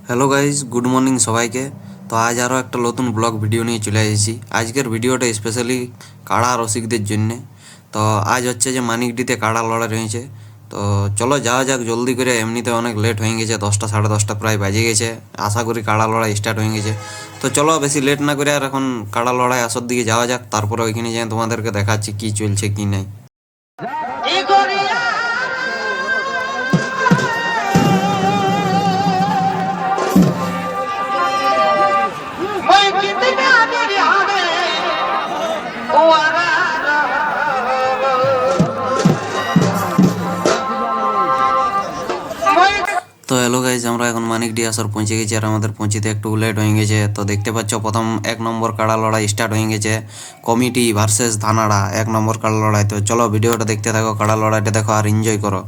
Hello guys, good morning সবাইকে। তো আজ আরও একটা নতুন ব্লগ ভিডিও নিয়ে চলে এসেছি। আজকের ভিডিওটা স্পেশালি কাড়া রসিকদের জন্যে। তো আজ হচ্ছে যে মানিকডিতে কাড়া লড়াই রয়েছে। তো চলো যাওয়া যাক জলদি করে, এমনিতে অনেক লেট হয়ে গেছে, 10টা সাড়ে 10টা প্রায় বাজে গেছে। আশা করি কাড়া লড়াই স্টার্ট হয়ে গেছে। তো চলো বেশি লেট না করে আর এখন কাড়া লড়াই আসর দিকে যাওয়া যাক, তারপরে ওইখানে যেয়ে তোমাদেরকে দেখাচ্ছি কী চলছে কী নাই। তো হ্যালো গাইজ, আমরা এখন মানিকডি আসর পৌঁছে গেছি আর আমাদের পৌঁছিতে একটু লেট হয়ে গেছে। তো দেখতে পাচ্ছ প্রথম 1 নম্বর কাড়া লড়াই স্টার্ট হয়ে গেছে, কমিটি ভার্সেস ধানাড়া 1 নম্বর কাড়া লড়াই। তো চলো ভিডিওটা দেখতে থাকো, কাড়া লড়াইটা দেখো আর এনজয় করো।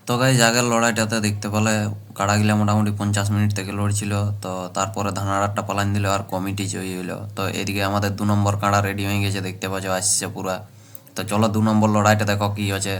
তো গাইজ আগের লড়াইটাতে দেখতে পেলে কাড়াগুলা মোটামুটি 50 মিনিট থেকে লড়ছিল। তো তারপরে ধানাড়াটা পালান দিল আর কমিটি জয়ী হইলো। তো এদিকে আমাদের 2 নম্বর কাড়া রেডি হয়ে গেছে, দেখতে পাচ্ছ আসছে পুরা। তো চলো 2 নম্বর লড়াইটা দেখো কি হচ্ছে।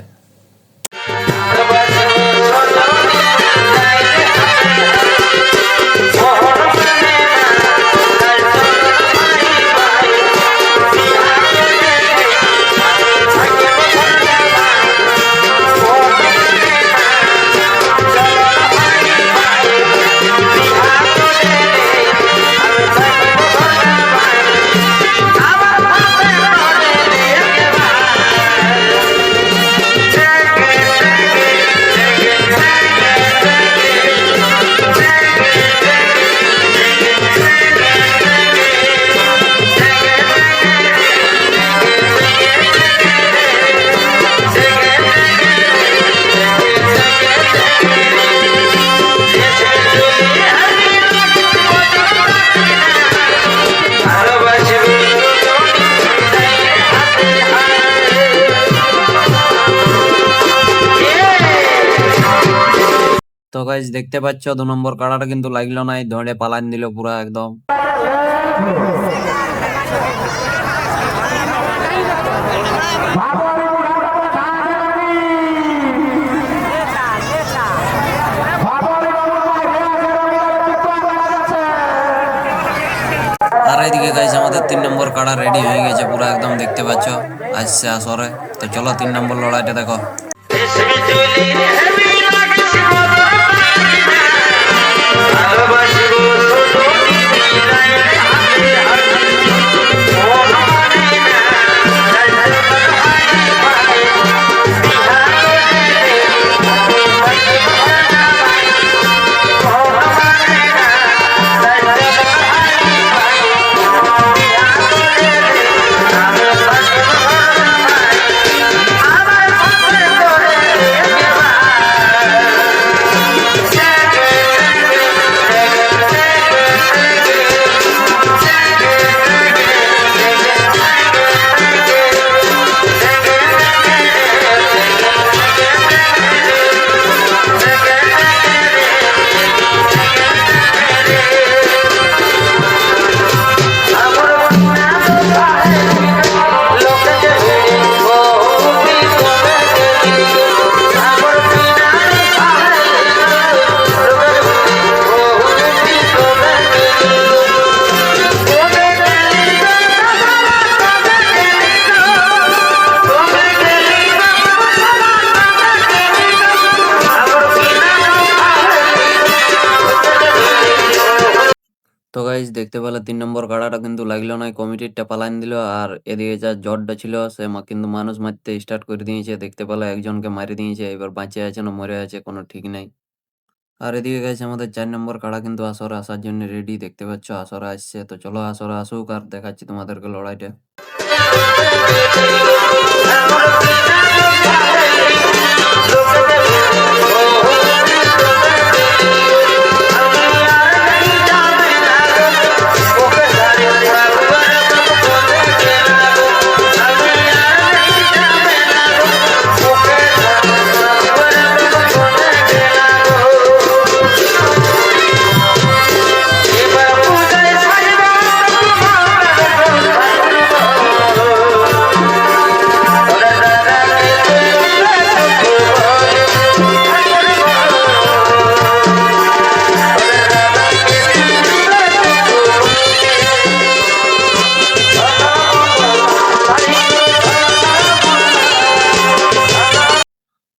তো গাইজ দেখতে পাচ্ছ 2 নম্বর কাড়াটা কিন্তু লাগলো নাই, দৌড়ে পালান দিল পুরা একদম। এদিকে গাইস আমাদের 3 নম্বর কাড়া রেডি হয়ে গেছে পুরো একদম দেখতে পাচ্ছ আসছে আসরে। তো চলো 3 নম্বর লড়াইটা দেখো। তো গাইজ দেখতে পেলে 3 নম্বর কাড়াটা কিন্তু লাগলো না, কমিটিরটা পালাইন দিল। আর এদিকে যা জটটা ছিল সে কিন্তু মানুষ মারতে স্টার্ট করে দিয়েছে। দেখতে পেলে একজনকে মারি দিয়েছে, এবার বাঁচে আছে না মরে আছে কোনো ঠিক নাই। আর এদিকে গেছে আমাদের 4 নম্বর কাড়া কিন্তু আসরে আসার জন্য রেডি, দেখতে পাচ্ছ আসরে আসছে। তো চলো আসরে আসুক আর দেখাচ্ছি তোমাদেরকে লড়াইটা।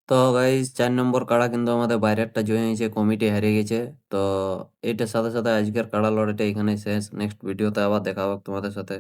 তো গাইজ 4 নম্বর কাড়া কিন্তু আমাদের বাইরেরটা জয় হয়েছে, কমিটি হারিয়ে গেছে। তো এটার সাথে সাথে আজকের কাড়া লড়াইটা এখানে শেষ। নেক্সট ভিডিওতে আবার দেখা হবে তোমাদের সাথে।